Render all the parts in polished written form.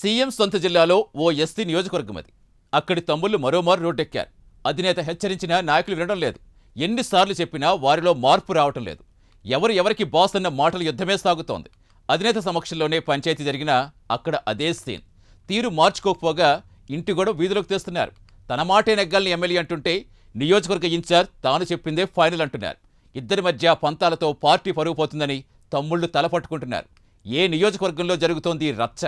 CM సొంత జిల్లాలో ఓ SC నియోజకవర్గం అది. అక్కడి తమ్ముళ్లు మరోమారు రోడ్డెక్కారు. అధినేత హెచ్చరించినా నాయకులు వినడం లేదు. ఎన్నిసార్లు చెప్పినా వారిలో మార్పు రావటం లేదు. ఎవరికి బాస్ అన్న మాటల యుద్ధమే సాగుతోంది. అధినేత సమక్షంలోనే పంచాయతీ జరిగినా అక్కడ అదే సీన్. తీరు మార్చుకోకపోగా ఇంటి గొడవ వీధిలోకి తెస్తున్నారు. తన మాటే నెగ్గాలని ఎమ్మెల్యే అంటుంటే నియోజకవర్గ ఇన్ఛార్జ్ తాను చెప్పిందే ఫైనల్ అంటున్నారు. ఇద్దరి మధ్య పంతాలతో పార్టీ పరుగు పోతుందని తమ్ముళ్లు తలపట్టుకుంటున్నారు. ఏ నియోజకవర్గంలో జరుగుతోంది రచ్చ?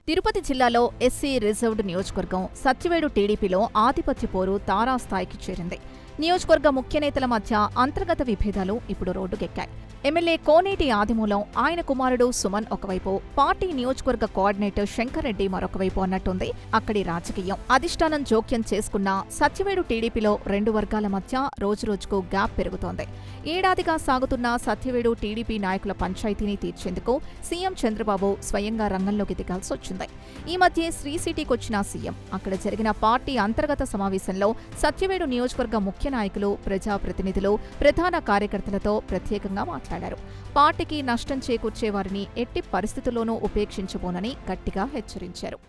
తిరుపతి జిల్లాలో ఎస్సీ రిజర్వ్డ్ నియోజకవర్గం సత్యవేడు టీడీపీలో ఆధిపత్య పోరు తారాస్థాయికి చేరింది. నియోజకవర్గ ముఖ్య నేతల మధ్య అంతర్గత విభేదాలు ఇప్పుడు రోడ్డుకెక్కాయి. ఎమ్మెల్యే కోనేటి ఆదిమూలం, ఆయన కుమారుడు సుమన్ ఒకవైపు, పార్టీ నియోజకవర్గ కోఆర్డినేటర్ శంకర్ రెడ్డి మరొకవైపు అన్నట్టుంది అక్కడి రాజకీయం. అధిష్టానం జోక్యం చేసుకున్నా సత్యవేడు టీడీపీలో రెండు వర్గాల మధ్య రోజురోజుకు గ్యాప్ పెరుగుతోంది. ఏడాదిగా సాగుతున్న సత్యవేడు టీడీపీ నాయకుల పంచాయతీని తీర్చేందుకు సీఎం చంద్రబాబు స్వయంగా రంగంలోకి దిగాల్సొచ్చింది. ఈ మధ్య శ్రీ సిటీకొచ్చిన సీఎం అక్కడ జరిగిన పార్టీ అంతర్గత సమావేశంలో సత్యవేడు నియోజకవర్గ ముఖ్య నాయకులు, ప్రజాప్రతినిధులు, ప్రధాన కార్యకర్తలతో ప్రత్యేకంగా మాట్లాడారు. పార్టీకి నష్టం చేకూర్చే వారిని ఎట్టి పరిస్థితుల్లోనూ ఉపేక్షించబోనని గట్టిగా హెచ్చరించారు.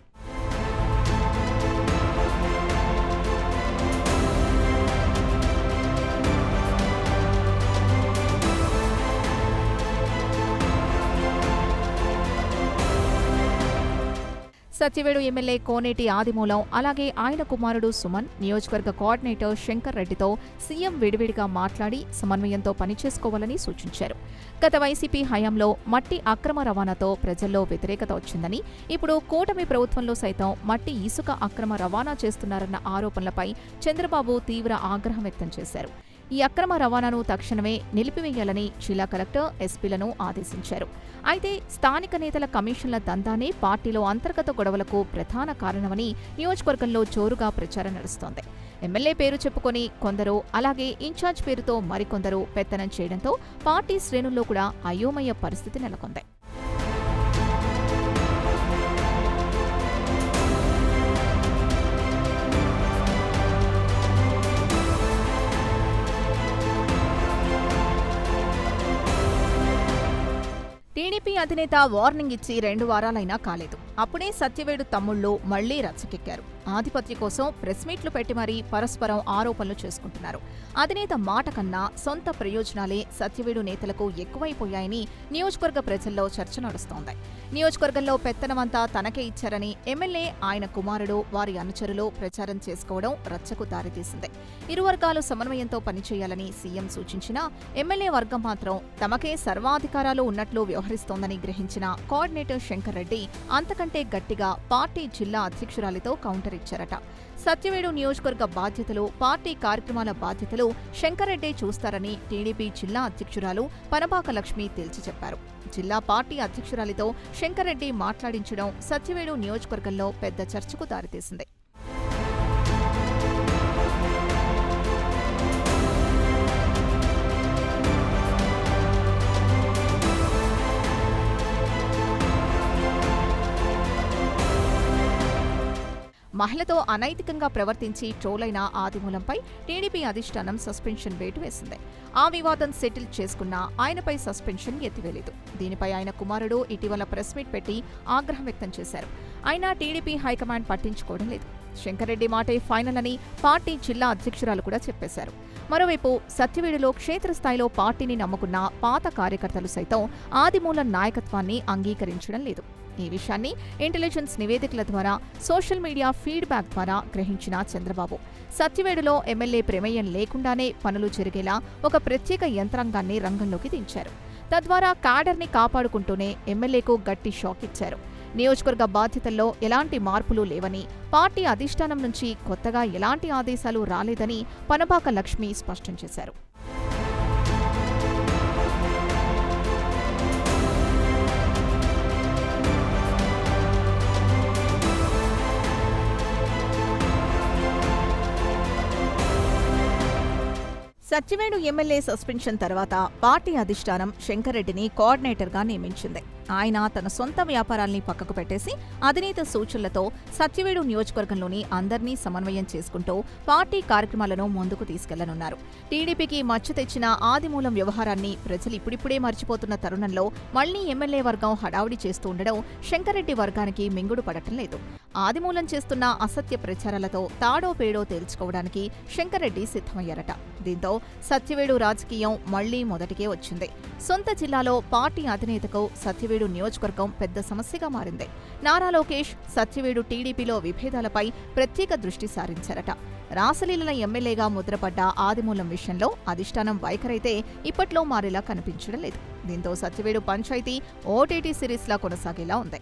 సత్యవేడు ఎమ్మెల్యే కోనేటి ఆదిమూలం, అలాగే ఆయన కుమారుడు సుమన్, నియోజకవర్గ కోఆర్డినేటర్ శంకర్ రెడ్డితో సీఎం విడివిడిగా మాట్లాడి సమన్వయంతో పనిచేసుకోవాలని సూచించారు. గత వైసీపీ హయాంలో మట్టి అక్రమ రవాణాతో ప్రజల్లో వ్యతిరేకత వచ్చిందని, ఇప్పుడు కూటమి ప్రభుత్వంలో సైతం మట్టి ఇసుక అక్రమ రవాణా చేస్తున్నారన్న ఆరోపణలపై చంద్రబాబు తీవ్ర ఆగ్రహం వ్యక్తం చేశారు. ఈ అక్రమ రవాణాను తక్షణమే నిలిపివేయాలని జిల్లా కలెక్టర్, ఎస్పీలను ఆదేశించారు. అయితే స్థానిక నేతల కమిషన్ల దందానే పార్టీలో అంతర్గత గొడవలకు ప్రధాన కారణమని నియోజకవర్గంలో జోరుగా ప్రచారం నడుస్తోంది. ఎమ్మెల్యే పేరు చెప్పుకొని కొందరు, అలాగే ఇన్ఛార్జ్ పేరుతో మరికొందరు పెత్తనం చేయడంతో పార్టీ శ్రేణుల్లో కూడా అయోమయ పరిస్థితి నెలకొంది. టీడీపీ అధినేత వార్నింగ్ ఇచ్చి 2 వారాలైనా కాలేదు. అప్పుడే సత్యవేడు తమ్ముళ్లు మళ్లీ రచ్చకెక్కారు. ఆధిపత్య కోసం ప్రెస్ మీట్లు పెట్టి మరీ పరస్పరం ఆరోపణలు చేసుకుంటున్నారు. అధినేత మాట కన్నా సొంత ప్రయోజనాలే సత్యవేడు నేతలకు ఎక్కువైపోయాయని నియోజకవర్గ ప్రజల్లో చర్చ నడుస్తోంది. నియోజకవర్గంలో పెత్తనమంతా తనకే ఇచ్చారని ఎమ్మెల్యే, ఆయన కుమారుడు, వారి అనుచరులు ప్రచారం చేసుకోవడం రచ్చకు దారితీసింది. ఇరు వర్గాలు సమన్వయంతో పనిచేయాలని సీఎం సూచించినా ఎమ్మెల్యే వర్గం మాత్రం తమకే సర్వాధికారాలు ఉన్నట్లు వ్యవహరిస్తోందని గ్రహించిన కోఆర్డినేటర్ శంకర్ రెడ్డి అంతకంటే గట్టిగా పార్టీ జిల్లా అధ్యక్షురాలితో కౌంటర్ ఇచ్చారట. సత్యవేడు నియోజకవర్గ బాధ్యతలు, పార్టీ కార్యక్రమాల బాధ్యతలు శంకర్ రెడ్డి చూస్తారని టీడీపీ జిల్లా అధ్యక్షురాలు పనబాక లక్ష్మి తేల్చి చెప్పారు. జిల్లా పార్టీ అధ్యక్షురాలితో శంకర్ రెడ్డి మాట్లాడించడం సత్యవేడు నియోజకవర్గంలో పెద్ద చర్చకు దారితీసింది. మహిళతో అనైతికంగా ప్రవర్తించి ట్రోలైన ఆదిమూలంపై టీడీపీ అధిష్టానం సస్పెన్షన్ వేటు వేసింది. ఆ వివాదం సెటిల్ చేసుకున్నా ఆయనపై సస్పెన్షన్ ఎత్తివేలేదు. దీనిపై ఆయన కుమారుడు ఇటీవల ప్రెస్ మీట్ పెట్టి ఆగ్రహం వ్యక్తం చేశారు. అయినా టీడీపీ హైకమాండ్ పట్టించుకోవడం లేదు. శంకర్ రెడ్డి మాటే ఫైనల్ అని పార్టీ జిల్లా అధ్యక్షురాలు కూడా చెప్పేశారు. మరోవైపు సత్యవేడులో క్షేత్రస్థాయిలో పార్టీని నమ్ముకున్న పాత కార్యకర్తలు సైతం ఆదిమూలం నాయకత్వాన్ని అంగీకరించడం లేదు. ఈ విషయాన్ని ఇంటెలిజెన్స్ నివేదికల ద్వారా, సోషల్ మీడియా ఫీడ్బ్యాక్ ద్వారా గ్రహించిన చంద్రబాబు సత్యవేడులో ఎమ్మెల్యే ప్రమేయం లేకుండానే పనులు జరిగేలా ఒక ప్రత్యేక యంత్రాంగాన్ని రంగంలోకి దించారు. తద్వారా క్యాడర్ని కాపాడుకుంటూనే ఎమ్మెల్యేకు గట్టి షాక్ ఇచ్చారు. నియోజకవర్గ బాధ్యతల్లో ఎలాంటి మార్పులు లేవని, పార్టీ అధిష్టానం నుంచి కొత్తగా ఎలాంటి ఆదేశాలు రాలేదని పనబాక లక్ష్మి స్పష్టం చేశారు. సత్యవేడు ఎమ్మెల్యే సస్పెన్షన్ తర్వాత పార్టీ అధిష్టానం శంకర్ రెడ్డిని కోఆర్డినేటర్గా నియమించింది. ఆయన తన సొంత వ్యాపారాల్ని పక్కకు పెట్టేసి అధినేత సూచనలతో సత్యవేడు నియోజకవర్గంలోని అందర్నీ సమన్వయం చేసుకుంటూ పార్టీ కార్యక్రమాలను ముందుకు తీసుకెళ్లనున్నారు. టీడీపీకి మచ్చ తెచ్చిన ఆదిమూలం వ్యవహారాన్ని ప్రజలు ఇప్పుడిప్పుడే మర్చిపోతున్న తరుణంలో మళ్లీ ఎమ్మెల్యే వర్గం హడావుడి చేస్తూ ఉండడం శంకర్రెడ్డి వర్గానికి మింగుడు పడటం లేదు. ఆదిమూలం చేస్తున్న అసత్య ప్రచారాలతో తాడో పేడో తేల్చుకోవడానికి శంకర్రెడ్డి సిద్ధమయ్యారట. దీంతో సత్యవేడు రాజకీయం మళ్లీ మొదటికే వచ్చింది. సొంత జిల్లాలో పార్టీ అధినేతకు సత్యవేడు నియోజకవర్గం పెద్ద సమస్యగా మారింది. నారా లోకేష్ సత్యవేడు టీడీపీలో విభేదాలపై ప్రత్యేక దృష్టి సారించారట. రాసలీలల ఎమ్మెల్యేగా ముద్రపడ్డ ఆదిమూలం విషయంలో అధిష్టానం వైఖరైతే ఇప్పట్లో మారేలా కనిపించడం లేదు. దీంతో సత్యవేడు పంచాయతీ ఓటీటీ సిరీస్లా కొనసాగేలా ఉంది.